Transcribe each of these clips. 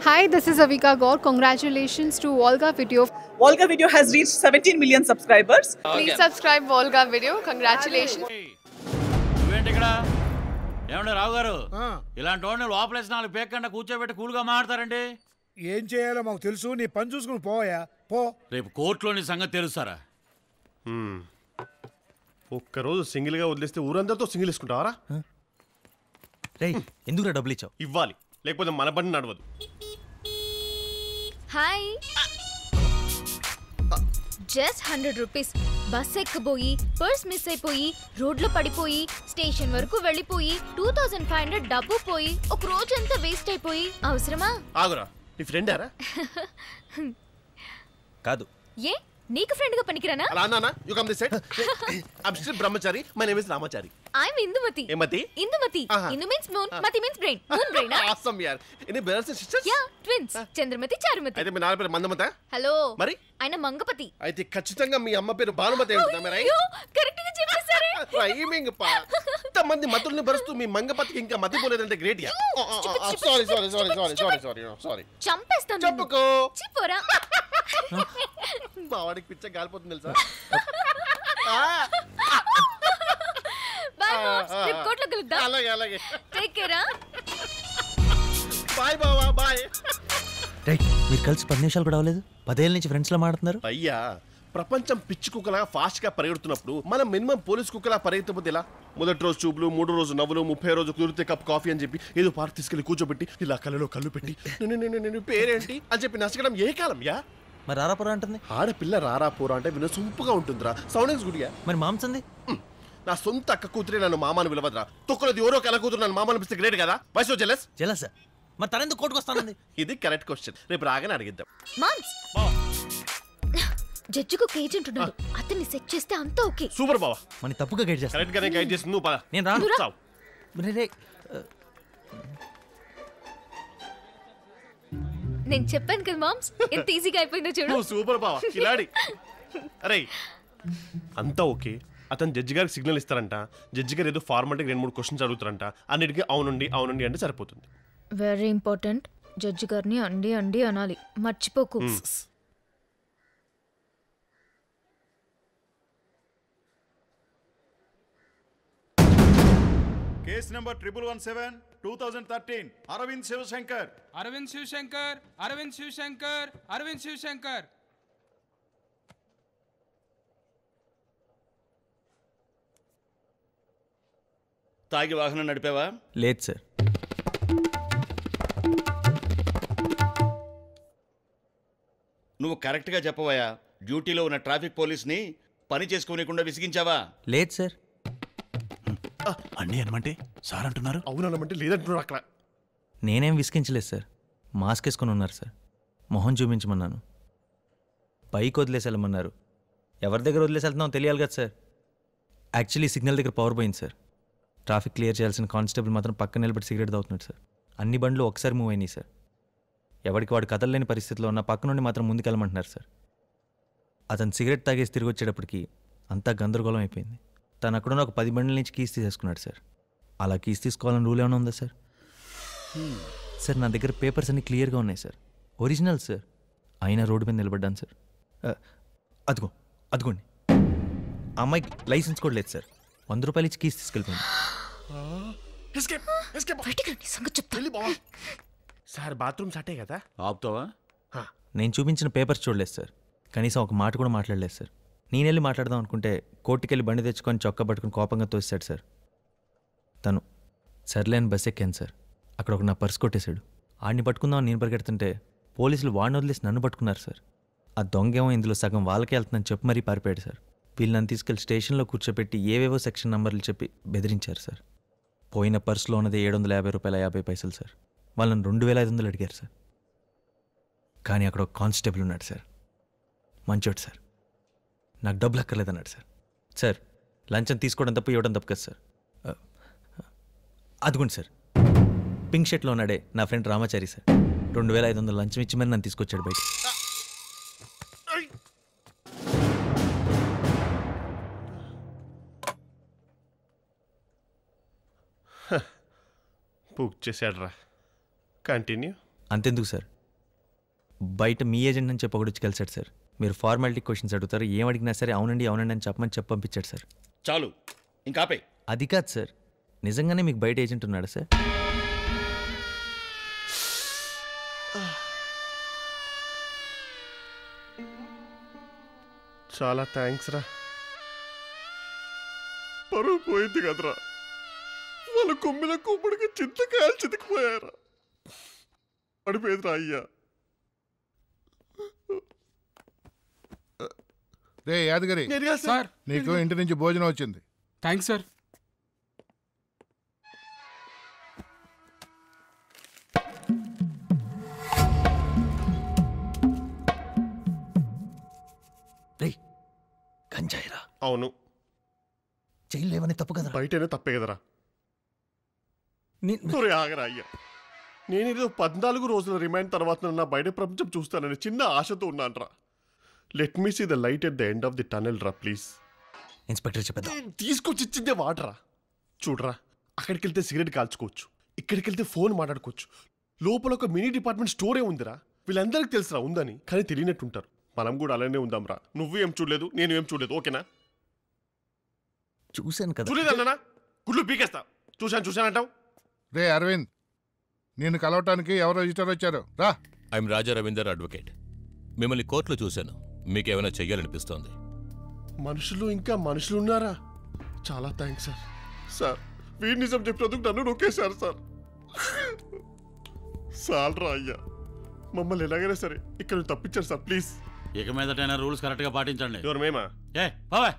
Hi, this is Avika Gaur. Congratulations to Volga Video. Volga Video has reached 17 million subscribers. Please subscribe Volga Video. Congratulations. నువ్వేంటి ఇక్కడ ఏమండి రావు గారు ఇలాంటి వాడిని లోపలేసి 4 పేకకుండా కూర్చోబెట్టి కూల్గా మాట్లాడతారండి. ఏం చేయాలో మాకు తెలుసు, నీ పని చూసుకుని పోయా పో. రేపు కోర్టులోని సంగతి తెలుస్తారా? ఒక్కరోజు సింగిల్గా వదిలేస్తే ఊరందరితో సింగిల్ వేసుకుంటావరా? రే ఎందుకు డబ్బులు ఇచ్చావు? ఇవ్వాలి, లేకపోతే మన బండి నడవదు. Hi, just 100 rupees. బస్ ఎక్కబోయి పర్స్ మిస్ అయిపోయి రోడ్లో పడిపోయి స్టేషన్ వరకు వెళ్ళిపోయి 2500 డబ్బు పోయి ఒక రోజంతా వేస్ట్ అయిపోయి అవసరమా? ఆగురా, నీ ఫ్రెండ్ ఆరా? కాదు. ఏ నీకు ఫ్రెండ్ గా పనికిరానా? అలా అన్నానా? You come this side. I'm still బ్రహ్మచారి. My name is Ramachari. I'm Indumathi. ఏమతి? ఇందుమతి. ఇందు మీన్స్ మూన్, మతి means brain. Moon brain. Awesome యార్. Any brothers and sisters? Yeah, twins. Chandramathi, Charumathi. అయితే మీ నాన్న పేరు మందమత? హలో. మరి ఆయన మంగపతి. అయితే ఖచ్చితంగా మీ అమ్మ పేరు భానుమతి ఉంటుంది. మరి అయ్యో, కరెక్ట్ గా చెప్పేశారే. రైమింగ్ పా. ఇంతమంది మతుల్ని భరుస్తూ మీ మంగపతికి ఇంకా మతి పోలేదంటే గ్రేట్ యా. సారీ. చంపేస్తాను. చెప్పుకో. చిపోరా. మా వాడికి పిచ్చ గాలిపోతుంది తెలుసా? బై మామ్స్, రేపు కోట్లో కలుద్దాం. అలాగే. Take care. బాయ్ బావా, బాయ్. రైట్, మీరు కలిసి 10 నిమిషాలు కూడా అవ్వలేదు. 10 ఏళ్ళ నుంచి ఫ్రెండ్స్ లో మాట్లాడుతున్నారు. అయ్యా, ప్రపంచం పిచ్చి కుక్కలా ఫాస్ట్ గా పరిగెడుతున్నప్పుడు మనం మినిమం పోలీస్ కుక్కలా పరిగెత్తకపోతే ఎలా? మొదటి రోజు చూపులు, 3 రోజు నవ్వులు, 30 రోజు కుదిరితే కప్ కాఫీ అని చెప్పి ఏదో పార్క్ తీసుకెళ్లి కూర్చోబెట్టి ఇలా కళ్ళలో కళ్ళు పెట్టి నేను పేరేంటి అని చెప్పి నచ్చడం ఏ కాలం యా? మరి రారాపురం అంటుంది. ఆడపిల్ల రారా పోరా అంటే విన సొంపుగా ఉంటుందిరా. సౌండింగ్స్ గుడియా. మరి మాంసంది. నా సొంత అక్క కూతురే నన్ను మామాను పిలవద్రా. తొక్కలది ఎవరో కల కూతురు నన్ను మామని పిలిస్తే గ్రేట్ కదా? వయసు జెలస్. జలసా? మరి తనెందుకు కోర్టుకు వస్తానంది? ఇది కరెక్ట్ క్వశ్చన్. రేపు రాగానే అడిగిద్దాం. మామ్స్, జడ్జికు ఏజెంట్ ఉన్నాడు. అతన్ని సెట్ చేస్తే అంతా ఓకే. సూపర్ బావా. మన తప్పుగా గైడ్ చేస్తా. కరెక్ట్ గానే గైడ్ చేసి నువ్వు పద. నేను రాను. చావు. నేను చెప్పాను కదా మామ్స్, ఎంత ఈజీగా అయిపోయిందో చూడు. నువ్వు సూపర్ బావా, కిలాడి. అరే అంతా ఓకే. అతను జడ్జి గారికి సిగ్నల్ ఇస్తారంట. జడ్జి గారు ఏదో ఫార్మాలిటీకి 2-3 క్వశ్చన్స్ అడుగుతారంట. అన్నిటికీ అవునండి అంటే సరిపోతుంది. Very important. జడ్జి గారిని అండి అనాలి, మర్చిపోకు. Case number 1117 2013 Aravind Shivashankar. తాగి వాహనం నడిపావా? లేదు సార్. నువ్వు కరెక్ట్గా చెప్పవయ్యా. డ్యూటీలో ఉన్న ట్రాఫిక్ పోలీస్ని పని చేసుకోనికుండా విసిగించావా? లేదు సార్. అన్నీ అనమంటే సార్ అంటున్నారు. అవునమంటే లేదంటున్నారు అక్కడ. నేనేం విసిగించలేదు సార్. మాస్క్ వేసుకొని ఉన్నారు సార్. మొహం చూపించమన్నాను. పైకి వదిలేసి వెళ్ళమన్నారు. ఎవరి దగ్గర వదిలేసి వెళ్తున్నామో తెలియాలి కదా సార్. యాక్చువల్లీ సిగ్నల్ దగ్గర పవర్ పోయింది సార్. ట్రాఫిక్ క్లియర్ చేయాల్సిన కానిస్టేబుల్ మాత్రం పక్కన నిలబడి సిగరెట్ తాగుతున్నాడు సార్. అన్ని బండ్లు ఒకసారి మూవ్ అయినాయి సార్. ఎవరికి వాడు కదలలేని పరిస్థితిలో ఉన్న పక్క నుండి మాత్రం ముందుకెళ్ళమంటున్నారు సార్. అతను సిగరెట్ తాగేసి తిరిగి వచ్చేటప్పటికి అంతా గందరగోళం అయిపోయింది. తను అక్కడున్న ఒక 10 బండ్ల నుంచి కీస్ తీసేసుకున్నాడు సార్. అలా కీస్ తీసుకోవాలని రూల్ ఏమైనా ఉందా సార్? సార్ నా దగ్గర పేపర్స్ అన్నీ క్లియర్గా ఉన్నాయి సార్. Original sir. అయినా రోడ్డు మీద నిలబడ్డాను సార్. అదిగోండి. ఆ అమ్మాయికి లైసెన్స్ కూడా లేదు సార్. 100 రూపాయలు ఇచ్చి కీస్ తీసుకెళ్ళిపోయింది. సార్ బాత్రూమ్ సటే కదా? ఆపుతావా? నేను చూపించిన పేపర్స్ చూడలేదు సార్. కనీసం ఒక మాట కూడా మాట్లాడలేదు సార్. నేను వెళ్ళి మాట్లాడదాం అనుకుంటే కోర్టుకెళ్ళి బండి తెచ్చుకొని చొక్కా పట్టుకుని కోపంగా తోసాడు సార్. తను సర్లేని బస్ ఎక్కాను సార్. అక్కడ ఒక నా పర్స్ కొట్టేశాడు. ఆడిని పట్టుకుందామని నేను పరిగెడుతుంటే పోలీసులు వాడిని వదిలేసి నన్ను పట్టుకున్నారు సార్. ఆ దొంగేమో ఇందులో సగం వాళ్ళకే వెళ్తుందని చెప్పి మరీ పారిపోయాడు సార్. వీళ్ళు నన్ను తీసుకెళ్లి స్టేషన్లో కూర్చోపెట్టి ఏవేవో సెక్షన్ నంబర్లు చెప్పి బెదిరించారు సార్. పోయిన పర్సులో ఉన్నది 750 రూపాయల 50 పైసలు సార్. వాళ్ళని 2500 అడిగారు సార్. కానీ అక్కడ ఒక కానిస్టేబుల్ ఉన్నాడు సార్. మంచోడు సార్. నాకు డబ్బులు అక్కర్లేదన్నాడు సార్. సార్ లంచం తీసుకోవడం తప్పు, ఇవ్వడం తప్పు కదా సార్. అదిగోండి సార్, పింక్ షర్ట్లో ఉన్నాడే నా ఫ్రెండ్ రామాచారి సార్. 2500 లంచం ఇచ్చి మరి నన్ను తీసుకొచ్చాడు బయట. బుక్ చేశాడు రా. కంటిన్యూ. అంతెందుకు సార్, బయట మీ ఏజెంట్ అని చెప్పి ఒకటి కలిసాడు సార్. మీరు ఫార్మాలిటీ క్వశ్చన్స్ అడుగుతారు, ఏం అడిగినా సరే అవునండి అవునండి అని చెప్పి పంపించాడు సార్. చాలు ఇంకా ఆపే. అది కాదు సార్, నిజంగానే మీకు బయట ఏజెంట్ ఉన్నాడా సార్? చాలా థ్యాంక్స్ రా. పరువు పోయింది కదరా, వాళ్ళ కొమ్మిన కుమ్ముడికి చింతకాయలు చితికిపోయారా. పడిపోయిందిరా అయ్యా. రే యాదగిరి, సార్ నీకు ఇంటి నుంచి భోజనం వచ్చింది. Thanks sir. గంజాయిరా? అవును. జైలు లేవని తప్పు కదా? బయటనే తప్పే కదరా. ఆగరా అయ్యా, నేను ఏదో 14 రోజుల రిమైండ్ తర్వాత నా బయట ప్రపంచం చూస్తానని చిన్న ఆశతో ఉన్నాను రా. Let me see the light at the end of the tunnel రా ప్లీజ్. ఇన్స్పెక్టర్ చెప్పేద్దాం. తీసుకొచ్చి ఇచ్చిందే వాడరా. చూడరా, అక్కడికి వెళ్తే సిగరెట్ కాల్చుకోవచ్చు, ఇక్కడికి వెళ్తే ఫోన్ మాట్లాడుకోవచ్చు. లోపల ఒక మినీ డిపార్ట్మెంట్ స్టోరే ఉందిరా. వీళ్ళందరికీ తెలుసురా ఉందని, కానీ తెలియనట్టుంటారు. మనం కూడా అలానే ఉందాంరా. నువ్వు ఏం చూడలేదు, నేను ఏం చూడలేదు, ఓకేనా? చూశాను కదా. చూలేదన్నా, గుళ్ళు పీకేస్తా. చూశానంటావు. రే అరవింద్, నేను కలవటానికి ఎవరో విజిటర్ వచ్చారు, రా. I'm Raja Ravinder, advocate. మిమ్మల్ని కోర్టులో చూశాను, మీకేమైనా చెయ్యాలనిపిస్తోంది? మనుషులు ఇంకా మనుషులు ఉన్నారా? చాలా థ్యాంక్స్ సార్. సార్, వీడి నిజం చెప్పినందుకు నన్ను నొక్కేశారు సార్. సాల్రా అయ్యా, మమ్మల్ని ఎలాగైనా సరే ఇక్కడ తప్పించారు సార్ ప్లీజ్. ఇక మీదటైనా రూల్స్ కరెక్ట్గా పాటించండి. ఎవరు మేమా? బావా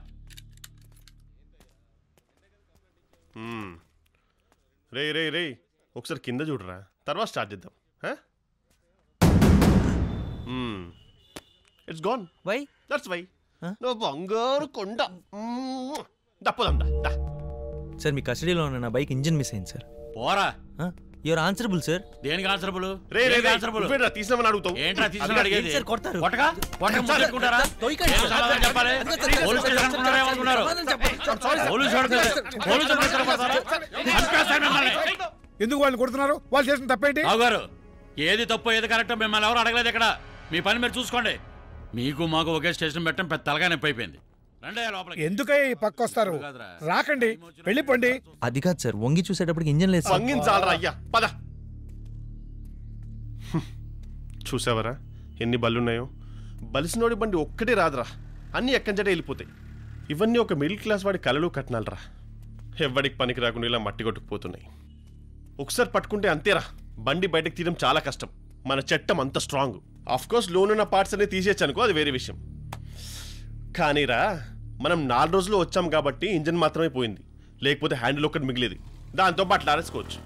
రే ఒకసారి కింద చూడరా, తర్వాత స్టార్ట్ చేద్దాం. It's gone. Why? That's why. నువ్వు బంగారు కొండ. దప్పదా సార్, మీ కస్టడీలో ఉన్న నా బైక్ ఇంజిన్ మిస్ అయింది సార్. పోరా. You're answerable sir. దేనికి ఆన్సరబుల్? తీసినామని అడుగుతావు. ఏంట్రా తీసుకుని అడిగేది? సార్ కొడతారు. కొట్టగా ముట్టుకుంటారా? ఏం సమాధానం చెప్పాలి? పోలీస్ స్టేషన్ అనుకుంటారా ఏమనుకున్నారు? పోలీసులు తీసుకురాపోతారా? చంపేస్తాను మిమ్మల్ని. ఎందుకు వాళ్ళని కొడుతున్నారు? వాళ్ళు చేసిన తప్పేంటి? రావు గారు, ఏది తప్పు ఏది కరెక్టో మిమ్మల్ని ఎవరు అడగలేదు ఇక్కడ. మీ పని మీరు చూసుకోండి. మీకు మాకు ఒకే స్టేషన్ పెట్టడం పెద్ద తలగా నొప్పి అయిపోయింది. ఎందుకయ్యా ఈ పక్క వస్తారు? రాకండి, వెళ్ళిపోండి. అది కాదు సార్, వంగి చూసేటప్పటికి ఇంజన్ లేదు. వంగించాలరా అయ్యా, పద. చూసావరా ఎన్ని బళ్ళున్నాయో? బలిసినోడి బండి ఒక్కటే రాదురా, అన్నీ ఎక్కంచటే వెళ్ళిపోతాయి. ఇవన్నీ ఒక మిడిల్ క్లాస్ వాడి కలలు కట్నాలరా. ఎవ్వడికి పనికి రాకుండా ఇలా మట్టి కొట్టుకుపోతున్నాయి. ఒకసారి పట్టుకుంటే అంతేరా, బండి బయటకు తీయడం చాలా కష్టం. మన చట్టం అంత స్ట్రాంగ్. ఆఫ్కోర్స్ లోన్ ఉన్న పార్ట్స్ అన్ని తీసేయచ్చు అనుకో, అది వేరే విషయం. కానీరా, మనం 4 రోజులు వచ్చాం కాబట్టి ఇంజన్ మాత్రమే పోయింది, లేకపోతే హ్యాండిల్ ఒక్కటి మిగిలేదు. దాంతో అట్లా ఆరేసుకోవచ్చు.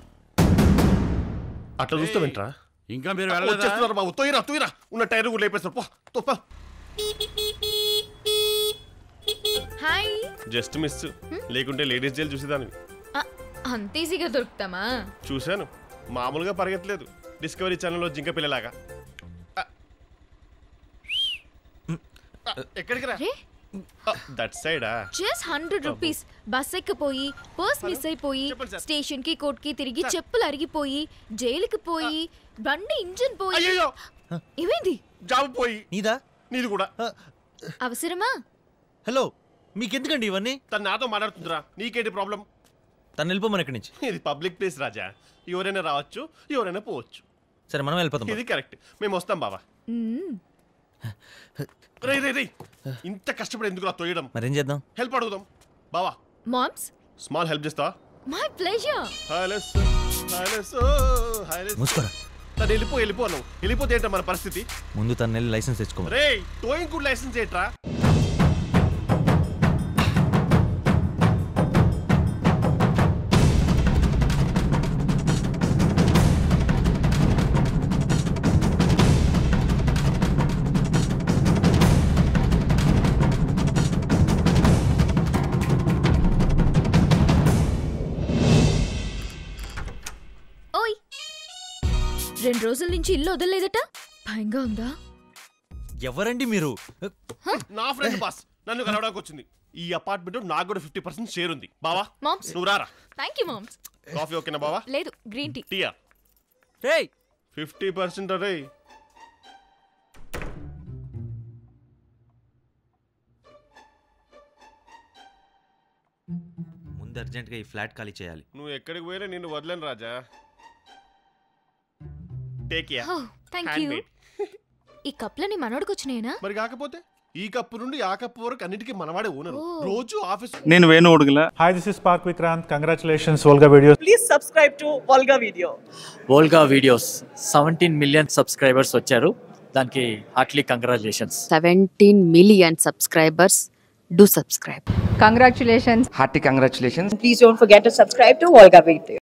అట్లా చూస్తావేంట్రా? ఇంకా మీరు వెళ్ళలేదా? బాబు తొయ్యరా, ఉన్న టైర్ కూడా లేపేస్తారు. పో. హాయ్. జస్ట్ మిస్, లేకుంటే లేడీస్ జైలు చూసేదాన్ని. అంత ఈజీగా దొరుకుతామా? చూశాను, మామూలుగా పరిగెత్తలేదు. డిస్కవరీ ఛానల్లో జింక పిల్లలాగా. ఎక్కడికి రా? దట్ సైడా? Just 100 rupees. బస్ ఎక్కిపోయి పర్స్ మిస్ అయిపోయి స్టేషన్ కి కోర్ట్ కి తిరిగి చెప్పులు అరిగిపోయి జైలుకి పోయి బండి ఇంజిన్ పోయి. ఏమైంది? జాబ్ పోయి. నీదా? నీది కూడా. అవసరమా? హలో, మీకెందుకండి ఇవన్నీ? తను నాతో మాట్లాడుతుందిరా, నీకేంటి ప్రాబ్లం? తను వెళ్ళిపోమని ఇక్కడి నుంచి. ఇది పబ్లిక్ ప్లేస్ రాజా, ఎవరైనా రావచ్చు, ఎవరైనా పోవచ్చు. సరే, మనం వెళ్ళిపోతాం. ఇది కరెక్ట్, మేము వస్తాం బావా. రే ఇంత కష్టపడి ఎందుకు రా తోయడం? మరేం చేద్దాం? హెల్ప్ అడుగుదాం బావా. మామ్స్, స్మాల్ హెల్ప్ చేస్తావా? My pleasure. మూసుకోరా. తను వెళ్ళిపో నువ్వు. వెళ్ళిపోతే ఏంటో మన పరిస్థితి? ముందు తను వెళ్ళి లైసెన్స్ తెచ్చుకో. రే, టోయింగ్ కూడా లైసెన్స్ ఏంట్రా? ఓయ్, 2 రోజుల నుంచి ఇల్లు వదలలేదట, భయంగా ఉందా? ఎవరండి మీరు? నా ఫ్రెండ్ బాస్ నన్ను కలవడానికి వచ్చింది. ఈ అపార్ట్మెంట్ నాకు కూడా 50% షేర్ ఉంది. బావా, మామ్స్, నువ్వు రారా. Thank you moms. కాఫీ ఓకేనా బావా? లేదు, గ్రీన్ టీ. టీయా? రేయ్, 50% రే. ముందు అర్జెంట్గా ఈ ఫ్లాట్ ఖాళీ చేయాలి. నువ్వు ఎక్కడికి పోయినా నిన్ను వదలను Raja. Take yeah. Thank you. ఈ కప్లని మనోడికి వచ్చినాయినా? మరి కాకపోతే ఈ కప్పు నుండి ఆ కప్పు వరకు అన్నిటికీ మనవాడే ఓనరు. రోజు ఆఫీస్. నేను Venu Udugula. Hi, this is spark Vikrant. Congratulations Volga Videos. Please subscribe to Volga Video. Volga Videos 17 million subscribers వచ్చారు. దానికి Hartley congratulations. 17 million subscribers. Do subscribe. Congratulations. Hearty congratulations. Please don't forget to subscribe to Volga Video.